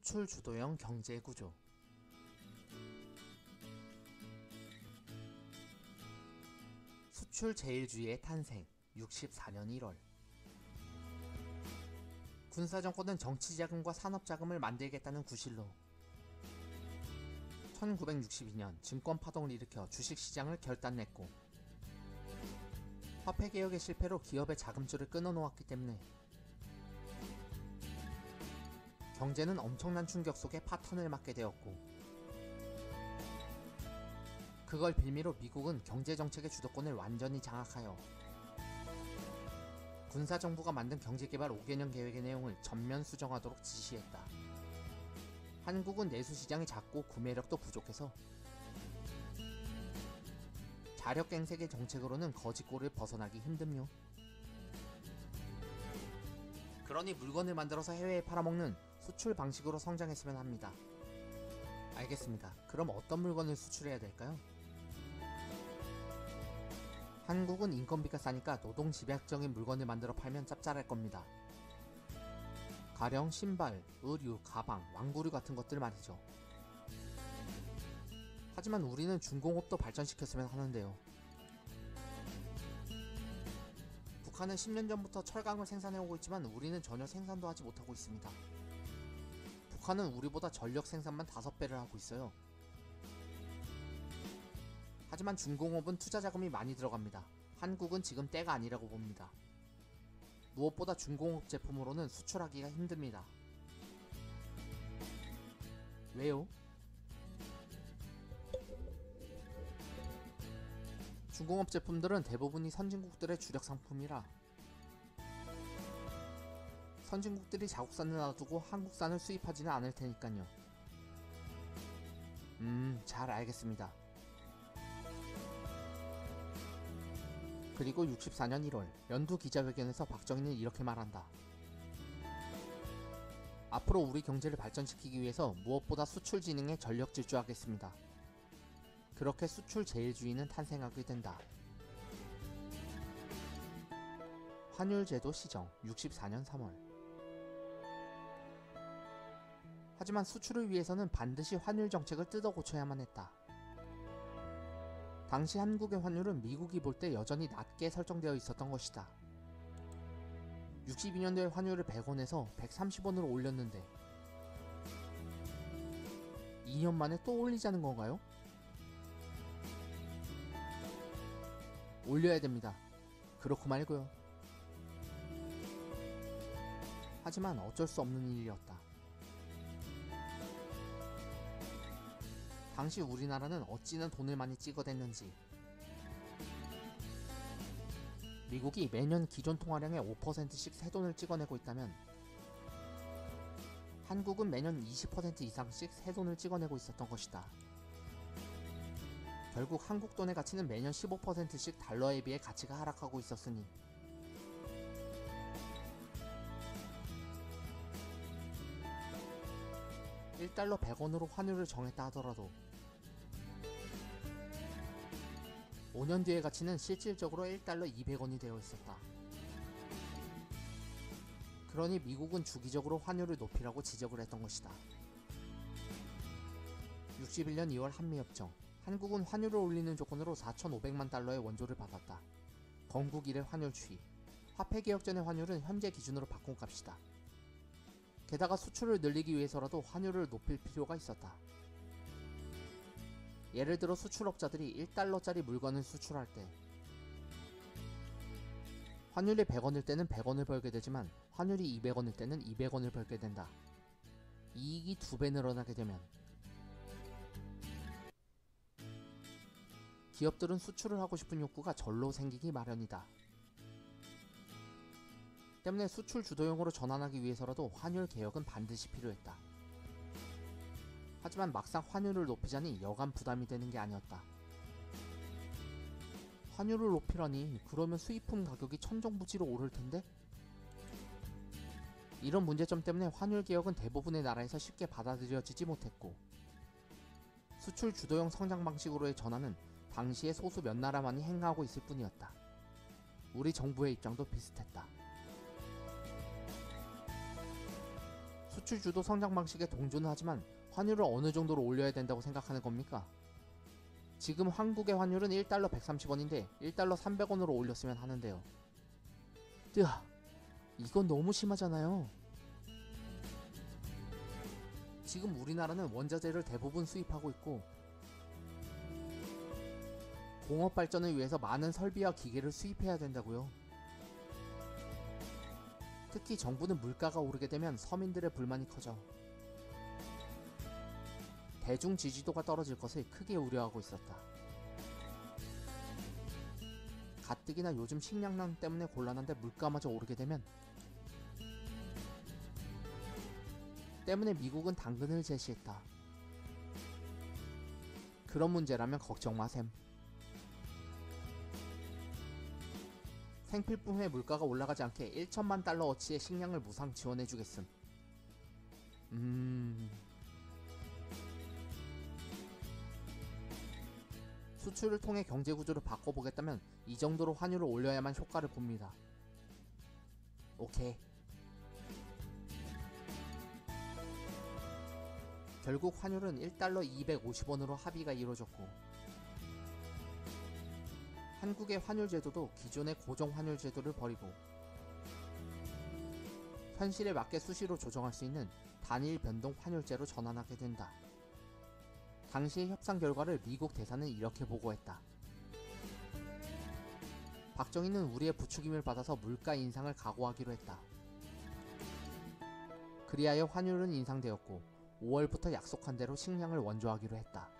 수출 주도형 경제 구조. 수출 제일주의의 탄생. 64년 1월. 군사정권은 정치자금과 산업자금을 만들겠다는 구실로 1962년 증권파동을 일으켜 주식시장을 결단냈고, 화폐개혁의 실패로 기업의 자금줄을 끊어놓았기 때문에 경제는 엄청난 충격 속에 파탄을 맞게 되었고, 그걸 빌미로 미국은 경제정책의 주도권을 완전히 장악하여 군사정부가 만든 경제개발 5개년 계획의 내용을 전면 수정하도록 지시했다. 한국은 내수시장이 작고 구매력도 부족해서 자력갱생의 정책으로는 거지꼴을 벗어나기 힘듦요. 그러니 물건을 만들어서 해외에 팔아먹는 수출 방식으로 성장했으면 합니다. 알겠습니다. 그럼 어떤 물건을 수출해야 될까요? 한국은 인건비가 싸니까 노동 집약적인 물건을 만들어 팔면 짭짤할 겁니다. 가령 신발, 의류, 가방, 왕구류 같은 것들 말이죠. 하지만 우리는 중공업도 발전시켰으면 하는데요. 북한은 10년 전부터 철강을 생산해오고 있지만 우리는 전혀 생산도 하지 못하고 있습니다. 북한은 우리보다 전력 생산만 5배를 하고 있어요. 하지만 중공업은 투자 자금이 많이 들어갑니다. 한국은 지금 때가 아니라고 봅니다. 무엇보다 중공업 제품으로는 수출하기가 힘듭니다. 왜요? 중공업 제품들은 대부분이 선진국들의 주력 상품이라 선진국들이 자국산을 놔두고 한국산을 수입하지는 않을 테니까요. 잘 알겠습니다. 그리고 64년 1월 연두 기자회견에서 박정희는 이렇게 말한다. 앞으로 우리 경제를 발전시키기 위해서 무엇보다 수출 진흥에 전력 질주하겠습니다. 그렇게 수출 제일주의는 탄생하게 된다. 환율제도 시정. 64년 3월. 하지만 수출을 위해서는 반드시 환율 정책을 뜯어 고쳐야만 했다. 당시 한국의 환율은 미국이 볼 때 여전히 낮게 설정되어 있었던 것이다. 62년도에 환율을 100원에서 130원으로 올렸는데 2년 만에 또 올리자는 건가요? 올려야 됩니다. 그렇고 말고요. 하지만 어쩔 수 없는 일이었다. 당시 우리나라는 어찌나 돈을 많이 찍어댔는지 미국이 매년 기존 통화량의 5%씩 새돈을 찍어내고 있다면 한국은 매년 20% 이상씩 새돈을 찍어내고 있었던 것이다. 결국 한국 돈의 가치는 매년 15%씩 달러에 비해 가치가 하락하고 있었으니 $1 100원으로 환율을 정했다 하더라도 5년 뒤의 가치는 실질적으로 $1 200원이 되어 있었다. 그러니 미국은 주기적으로 환율을 높이라고 지적을 했던 것이다. 61년 2월 한미협정. 한국은 환율을 올리는 조건으로 4,500만 달러의 원조를 받았다. 건국 이래 환율 추이. 화폐개혁 전의 환율은 현재 기준으로 바꾼 값이다. 게다가 수출을 늘리기 위해서라도 환율을 높일 필요가 있었다. 예를 들어 수출업자들이 $1짜리 물건을 수출할 때 환율이 100원일 때는 100원을 벌게 되지만 환율이 200원일 때는 200원을 벌게 된다. 이익이 2배 늘어나게 되면 기업들은 수출을 하고 싶은 욕구가 절로 생기기 마련이다. 때문에 수출 주도형으로 전환하기 위해서라도 환율 개혁은 반드시 필요했다. 하지만 막상 환율을 높이자니 여간 부담이 되는 게 아니었다. 환율을 높이라니 그러면 수입품 가격이 천정부지로 오를 텐데? 이런 문제점 때문에 환율 개혁은 대부분의 나라에서 쉽게 받아들여지지 못했고, 수출 주도형 성장 방식으로의 전환은 당시에 소수 몇 나라만이 행하고 있을 뿐이었다. 우리 정부의 입장도 비슷했다. 수출 주도 성장 방식에 동조는 하지만 환율을 어느 정도로 올려야 된다고 생각하는 겁니까? 지금 한국의 환율은 1달러 130원인데 1달러 300원으로 올렸으면 하는데요. 뜨아, 이건 너무 심하잖아요. 지금 우리나라는 원자재를 대부분 수입하고 있고 공업 발전을 위해서 많은 설비와 기계를 수입해야 된다고요. 특히 정부는 물가가 오르게 되면 서민들의 불만이 커져 대중 지지도가 떨어질 것을 크게 우려하고 있었다. 가뜩이나 요즘 식량난 때문에 곤란한데 물가마저 오르게 되면 때문에 미국은 당근을 제시했다. 그런 문제라면 걱정 마셈. 생필품의 물가가 올라가지 않게 1천만 달러어치의 식량을 무상 지원해주겠음. 수출을 통해 경제구조를 바꿔보겠다면 이 정도로 환율을 올려야만 효과를 봅니다. 오케이. 결국 환율은 1달러 250원으로 합의가 이루어졌고 한국의 환율 제도도 기존의 고정 환율 제도를 버리고 현실에 맞게 수시로 조정할 수 있는 단일 변동 환율제로 전환하게 된다. 당시의 협상 결과를 미국 대사는 이렇게 보고했다. 박정희는 우리의 부추김을 받아서 물가 인상을 각오하기로 했다. 그리하여 환율은 인상되었고 5월부터 약속한 대로 식량을 원조하기로 했다.